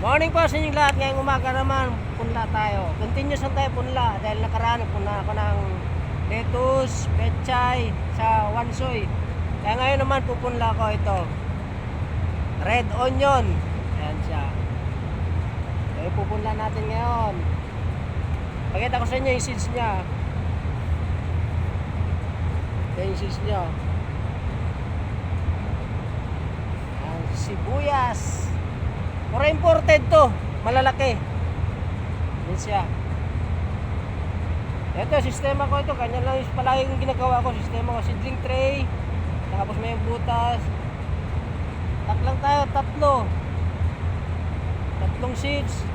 Morning po sa inyong lahat. Ngayong umaga naman, punla tayo. Continuous lang tayo punla dahil nakaraan punla ako ng lettuce, pechay, sa wansoy. Kaya ngayon naman pupunla ko ito. Red onion. Ayan siya. Kaya pupunla natin ngayon. Pakita ko sa inyo yung seeds niya. Ito yung seeds niya. Ayan, sibuyas. Pura imported to, malalaki. Yan siya. Ito, sistema ko ito. Kanya lang yung palagi kong ginagawa ko. Sistema ko, seedling tray. Tapos may butas. Taklang tayo, tatlong seeds.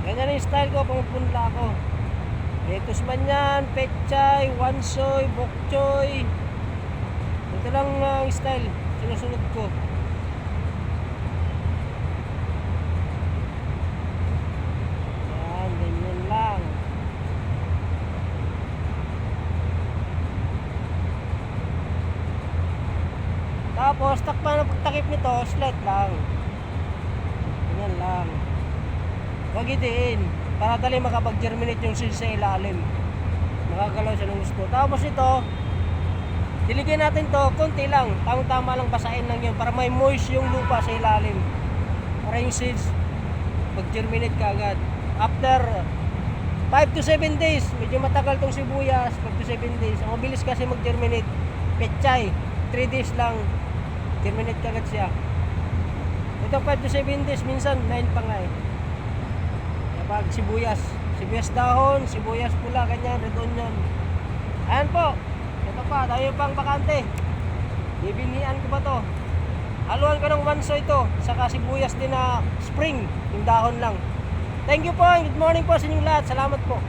Ganyan yung style ko, pumupunla ako. Lettuce man yan, pechay, wansoy, bok choy. Ito lang style, sinusunod ko. Yan, ganyan lang. Tapos, takpan ng pagtakip nito, slight lang. Ganyan lang. Huwag idiin, para dali makapag-germinate yung seeds sa ilalim. Makagalaw siya ng gusto. Tapos ito, diligyan natin to, konti lang, tamang-tama lang, basahin lang yun para may moist yung lupa sa ilalim, para yung seeds mag-germinate ka agad. After 5 to 7 days, medyo matagal tong sibuyas. 5 to 7 days, ang mabilis kasi mag-germinate. Pechay, 3 days lang germinate ka agad siya. Ito 5 to 7 days, minsan 9 pa nga eh. Kapag sibuyas dahon, sibuyas pula, ganyan, red onion. Ayan po. Ito pa, tayo pang bakante. Bibinhian ko ba to? Haluan ko ng wansoy ito. Saka sibuyas din na spring. Yung dahon lang. Thank you po. Good morning po sa inyong lahat. Salamat po.